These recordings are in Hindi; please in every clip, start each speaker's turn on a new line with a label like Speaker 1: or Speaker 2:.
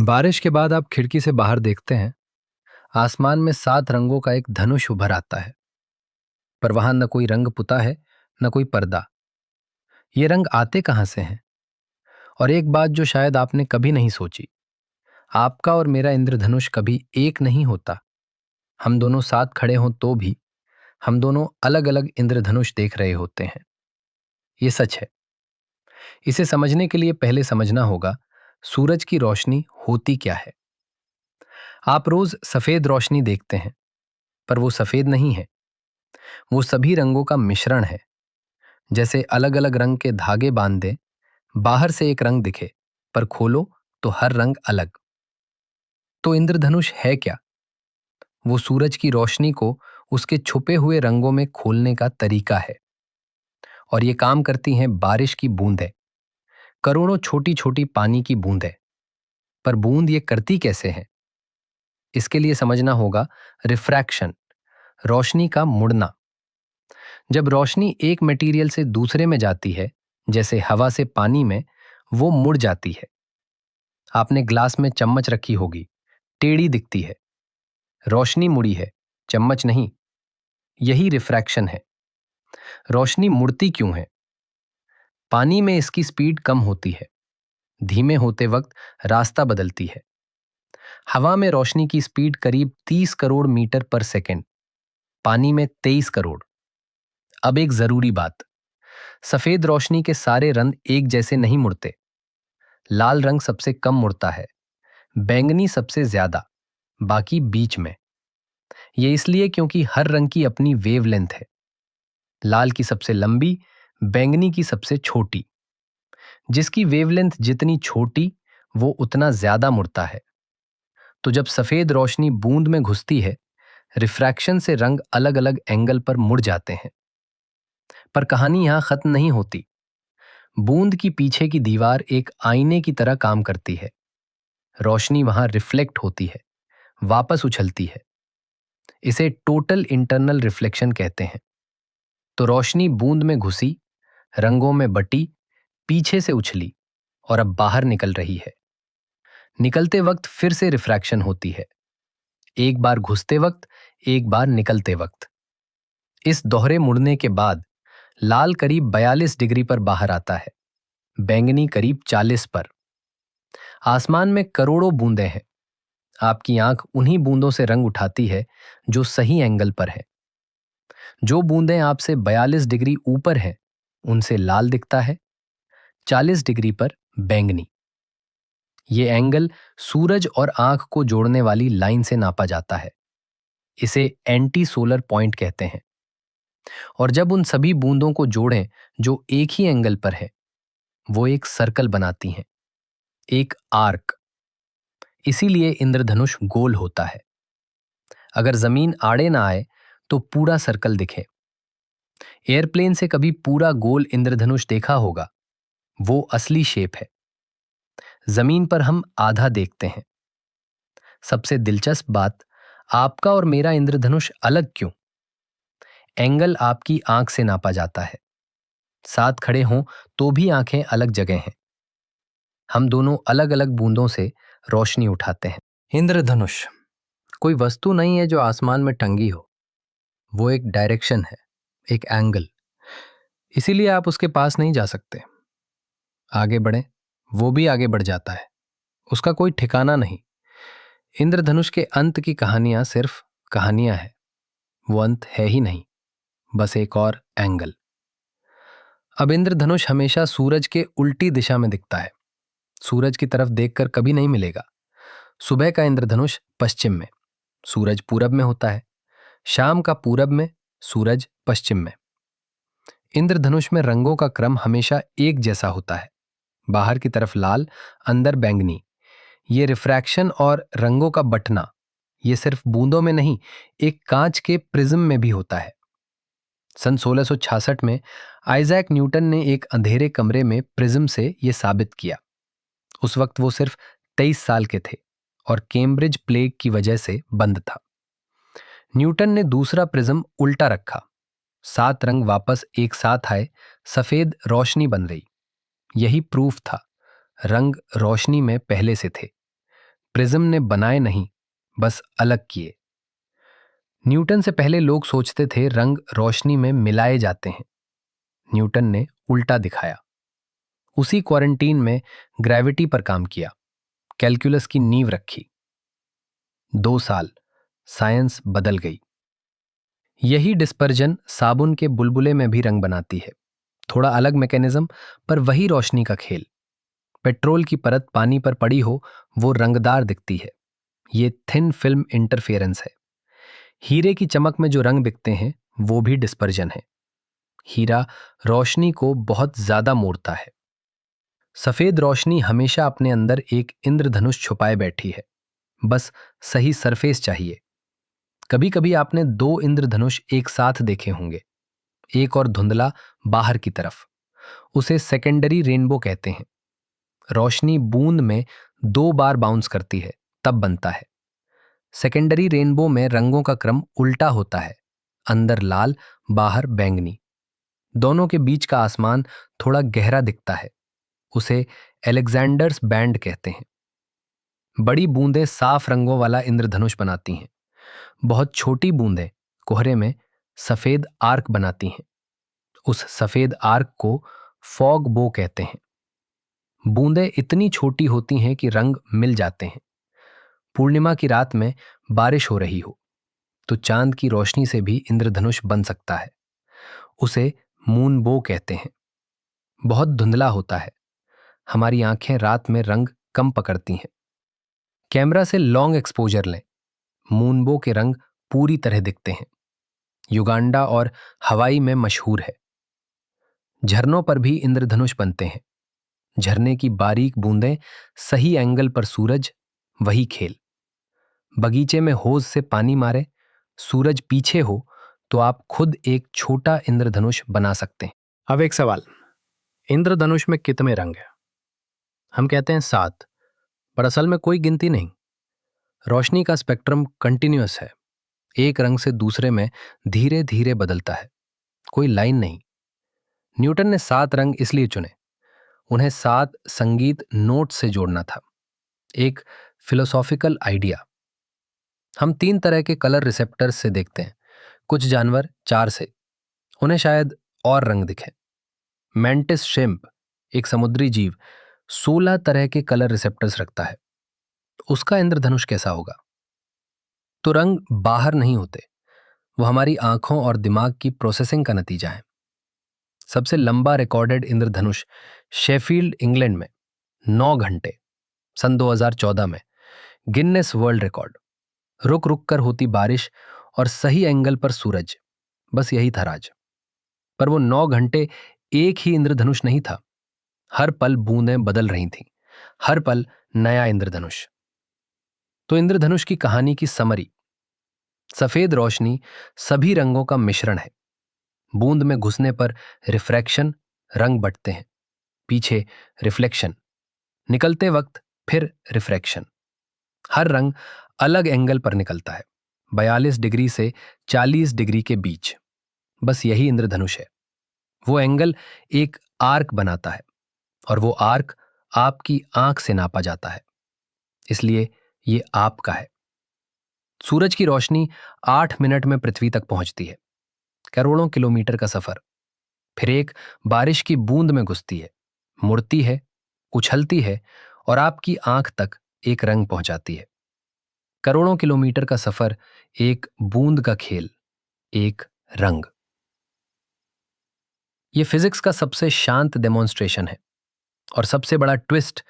Speaker 1: बारिश के बाद आप खिड़की से बाहर देखते हैं। आसमान में 7 रंगों का एक धनुष उभर आता है। पर वहां न कोई रंग पुता है, न कोई पर्दा। ये रंग आते कहां से हैं? और एक बात जो शायद आपने कभी नहीं सोची, आपका और मेरा इंद्रधनुष कभी एक नहीं होता। हम दोनों साथ खड़े हों तो भी हम दोनों अलग अलग इंद्रधनुष देख रहे होते हैं। ये सच है। इसे समझने के लिए पहले समझना होगा सूरज की रोशनी होती क्या है। आप रोज सफेद रोशनी देखते हैं, पर वो सफेद नहीं है। वो सभी रंगों का मिश्रण है। जैसे अलग अलग रंग के धागे बांध दें, बाहर से एक रंग दिखे, पर खोलो तो हर रंग अलग। तो इंद्रधनुष है क्या? वो सूरज की रोशनी को उसके छुपे हुए रंगों में खोलने का तरीका है। और ये काम करती हैं बारिश की बूंदें, करोड़ों छोटी छोटी पानी की बूंदें। पर बूंद ये करती कैसे हैं? इसके लिए समझना होगा रिफ्रैक्शन, रोशनी का मुड़ना। जब रोशनी एक मटेरियल से दूसरे में जाती है, जैसे हवा से पानी में, वो मुड़ जाती है। आपने ग्लास में चम्मच रखी होगी, टेढ़ी दिखती है। रोशनी मुड़ी है, चम्मच नहीं। यही रिफ्रैक्शन है। रोशनी मुड़ती क्यों है? पानी में इसकी स्पीड कम होती है, धीमे होते वक्त रास्ता बदलती है। हवा में रोशनी की स्पीड करीब 30 करोड़ मीटर पर सेकंड, पानी में 23 करोड़। अब एक जरूरी बात, सफेद रोशनी के सारे रंग एक जैसे नहीं मुड़ते। लाल रंग सबसे कम मुड़ता है, बैंगनी सबसे ज्यादा, बाकी बीच में। ये इसलिए क्योंकि हर रंग की अपनी वेवलेंथ है। लाल की सबसे लंबी, बैंगनी की सबसे छोटी। जिसकी वेवलेंथ जितनी छोटी, वो उतना ज्यादा मुड़ता है। तो जब सफेद रोशनी बूंद में घुसती है, रिफ्रैक्शन से रंग अलग अलग एंगल पर मुड़ जाते हैं। पर कहानी यहां खत्म नहीं होती। बूंद की पीछे की दीवार एक आईने की तरह काम करती है। रोशनी वहां रिफ्लेक्ट होती है, वापस उछलती है। इसे टोटल इंटरनल रिफ्लेक्शन कहते हैं। तो रोशनी बूंद में घुसी, रंगों में बटी, पीछे से उछली और अब बाहर निकल रही है। निकलते वक्त फिर से रिफ्रैक्शन होती है, एक बार घुसते वक्त, एक बार निकलते वक्त। इस दोहरे मुड़ने के बाद लाल करीब 42 डिग्री पर बाहर आता है, बैंगनी करीब 40 पर। आसमान में करोड़ों बूंदें हैं। आपकी आंख उन्हीं बूंदों से रंग उठाती है जो सही एंगल पर है। जो बूंदें आपसे 42 डिग्री ऊपर हैं, उनसे लाल दिखता है, 40 डिग्री पर बैंगनी। ये एंगल सूरज और आंख को जोड़ने वाली लाइन से नापा जाता है। इसे एंटी सोलर पॉइंट कहते हैं। और जब उन सभी बूंदों को जोड़ें जो एक ही एंगल पर है, वो एक सर्कल बनाती हैं, एक आर्क। इसीलिए इंद्रधनुष गोल होता है। अगर जमीन आड़े ना आए तो पूरा सर्कल दिखे। एयरप्लेन से कभी पूरा गोल इंद्रधनुष देखा होगा, वो असली शेप है। जमीन पर हम आधा देखते हैं। सबसे दिलचस्प बात, आपका और मेरा इंद्रधनुष अलग क्यों? एंगल आपकी आंख से नापा जाता है। साथ खड़े हों तो भी आंखें अलग जगह हैं। हम दोनों अलग अलग बूंदों से रोशनी उठाते हैं। इंद्रधनुष कोई वस्तु नहीं है जो आसमान में टंगी हो। वो एक डायरेक्शन है, एक एंगल। इसीलिए आप उसके पास नहीं जा सकते। आगे बढ़ें, वो भी आगे बढ़ जाता है। उसका कोई ठिकाना नहीं। इंद्रधनुष के अंत की कहानियां सिर्फ कहानियां हैं। वो अंत है ही नहीं, बस एक और एंगल। अब इंद्रधनुष हमेशा सूरज के उल्टी दिशा में दिखता है। सूरज की तरफ देखकर कभी नहीं मिलेगा। सुबह का इंद्रधनुष पश्चिम में, सूरज पूरब में होता है। शाम का पूरब में, सूरज पश्चिम में। इंद्रधनुष में रंगों का क्रम हमेशा एक जैसा होता है। बाहर की तरफ लाल, अंदर बैंगनी। ये रिफ्रैक्शन और रंगों का बंटना, ये सिर्फ बूंदों में नहीं, एक कांच के प्रिज्म में भी होता है। सन 1666 में आइजैक न्यूटन ने एक अंधेरे कमरे में प्रिज्म से यह साबित किया। उस वक्त वो सिर्फ 23 साल के थे और कैम्ब्रिज प्लेग की वजह से बंद था। न्यूटन ने दूसरा प्रिज्म उल्टा रखा। 7 रंग वापस एक साथ आए, सफेद रोशनी बन रही। यही प्रूफ था, रंग रोशनी में पहले से थे। प्रिज्म ने बनाए नहीं, बस अलग किए। न्यूटन से पहले लोग सोचते थे रंग रोशनी में मिलाए जाते हैं। न्यूटन ने उल्टा दिखाया। उसी क्वारंटीन में ग्रेविटी पर काम किया, कैलकुलस की नींव रखी। 2 साल साइंस बदल गई। यही डिस्पर्जन साबुन के बुलबुले में भी रंग बनाती है। थोड़ा अलग मैकेनिज्म, पर वही रोशनी का खेल। पेट्रोल की परत पानी पर पड़ी हो, वो रंगदार दिखती है। ये थिन फिल्म इंटरफेरेंस है। हीरे की चमक में जो रंग दिखते हैं वो भी डिस्पर्जन है। हीरा रोशनी को बहुत ज्यादा मोड़ता है। सफेद रोशनी हमेशा अपने अंदर एक इंद्रधनुष छुपाए बैठी है, बस सही सरफेस चाहिए। कभी कभी आपने 2 इंद्रधनुष एक साथ देखे होंगे, एक और धुंधला बाहर की तरफ। उसे सेकेंडरी रेनबो कहते हैं। रोशनी बूंद में 2 बार बाउंस करती है, तब बनता है। सेकेंडरी रेनबो में रंगों का क्रम उल्टा होता है, अंदर लाल, बाहर बैंगनी। दोनों के बीच का आसमान थोड़ा गहरा दिखता है। उसे एलेक्जेंडर्स बैंड कहते हैं। बड़ी बूंदें साफ रंगों वाला इंद्रधनुष बनाती हैं। बहुत छोटी बूंदें कोहरे में सफेद आर्क बनाती हैं। उस सफेद आर्क को फॉग बो कहते हैं। बूंदें इतनी छोटी होती हैं कि रंग मिल जाते हैं। पूर्णिमा की रात में बारिश हो रही हो तो चांद की रोशनी से भी इंद्रधनुष बन सकता है। उसे मून बो कहते हैं। बहुत धुंधला होता है। हमारी आंखें रात में रंग कम पकड़ती हैं। कैमरा से लॉन्ग एक्सपोजर लें, मूनबो के रंग पूरी तरह दिखते हैं। युगांडा और हवाई में मशहूर है। झरनों पर भी इंद्रधनुष बनते हैं। झरने की बारीक बूंदें, सही एंगल पर सूरज, वही खेल। बगीचे में होज से पानी मारे, सूरज पीछे हो तो आप खुद एक छोटा इंद्रधनुष बना सकते हैं। अब एक सवाल, इंद्रधनुष में कितने रंग हैं? हम कहते हैं 7, पर असल में कोई गिनती नहीं। रोशनी का स्पेक्ट्रम कंटिन्यूअस है, एक रंग से दूसरे में धीरे धीरे बदलता है, कोई लाइन नहीं। न्यूटन ने 7 रंग इसलिए चुने, उन्हें 7 संगीत नोट से जोड़ना था, एक फिलोसॉफिकल आइडिया। हम 3 तरह के कलर रिसेप्टर्स से देखते हैं, कुछ जानवर 4 से, उन्हें शायद और रंग दिखे। मैंटिस श्रिम्प, एक समुद्री जीव, 16 तरह के कलर रिसेप्टर्स रखता है। उसका इंद्रधनुष कैसा होगा? तो रंग बाहर नहीं होते, वो हमारी आंखों और दिमाग की प्रोसेसिंग का नतीजा है। सबसे लंबा रिकॉर्डेड इंद्रधनुष शेफील्ड, इंग्लैंड में 9 घंटे, सन 2014 में, गिन्नेस वर्ल्ड रिकॉर्ड। रुक रुक कर होती बारिश और सही एंगल पर सूरज, बस यही था राज। पर वो 9 घंटे एक ही इंद्रधनुष नहीं था। हर पल बूंदें बदल रही थीं, हर पल नया इंद्रधनुष। तो इंद्रधनुष की कहानी की समरी, सफेद रोशनी सभी रंगों का मिश्रण है। बूंद में घुसने पर रिफ्रैक्शन, रंग बढ़ते हैं, पीछे रिफ्लेक्शन, निकलते वक्त फिर रिफ्रैक्शन। हर रंग अलग एंगल पर निकलता है, 42 डिग्री से 40 डिग्री के बीच। बस यही इंद्रधनुष है। वो एंगल एक आर्क बनाता है, और वो आर्क आपकी आंख से नापा जाता है, इसलिए ये आपका है। सूरज की रोशनी 8 मिनट में पृथ्वी तक पहुंचती है, करोड़ों किलोमीटर का सफर। फिर एक बारिश की बूंद में घुसती है, मुड़ती है, उछलती है और आपकी आंख तक एक रंग पहुंचाती है। करोड़ों किलोमीटर का सफर, एक बूंद का खेल, एक रंग। ये फिजिक्स का सबसे शांत डेमोन्स्ट्रेशन है। और सबसे बड़ा ट्विस्ट,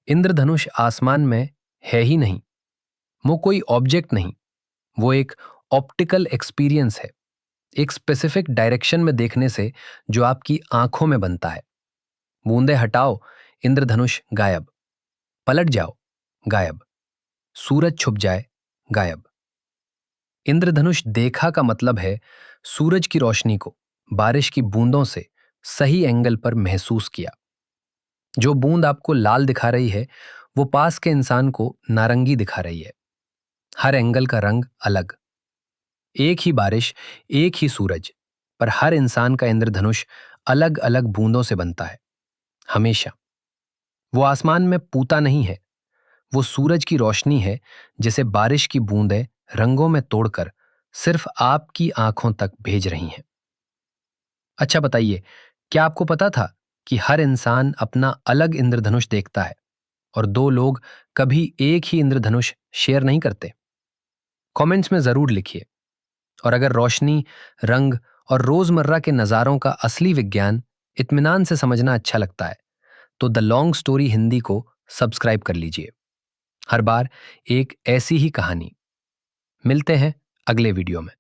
Speaker 1: इंद्रधनुष आसमान में है ही नहीं, वो कोई ऑब्जेक्ट नहीं, वो एक ऑप्टिकल एक्सपीरियंस है, एक स्पेसिफिक डायरेक्शन में देखने से जो आपकी आंखों में बनता है। बूंदे हटाओ, इंद्रधनुष गायब। पलट जाओ, गायब। सूरज छुप जाए, गायब। इंद्रधनुष देखा का मतलब है सूरज की रोशनी को बारिश की बूंदों से सही एंगल पर महसूस किया। जो बूंद आपको लाल दिखा रही है, वो पास के इंसान को नारंगी दिखा रही है। हर एंगल का रंग अलग। एक ही बारिश, एक ही सूरज, पर हर इंसान का इंद्रधनुष अलग अलग बूंदों से बनता है, हमेशा। वो आसमान में पूता नहीं है, वो सूरज की रोशनी है जिसे बारिश की बूंदें रंगों में तोड़कर सिर्फ आपकी आंखों तक भेज रही हैं। अच्छा बताइए, क्या आपको पता था कि हर इंसान अपना अलग इंद्रधनुष देखता है और दो लोग कभी एक ही इंद्रधनुष शेयर नहीं करते? कमेंट्स में जरूर लिखिए। और अगर रोशनी, रंग और रोजमर्रा के नज़ारों का असली विज्ञान इत्मीनान से समझना अच्छा लगता है, तो द लॉन्ग स्टोरी हिंदी को सब्सक्राइब कर लीजिए। हर बार एक ऐसी ही कहानी। मिलते हैं अगले वीडियो में।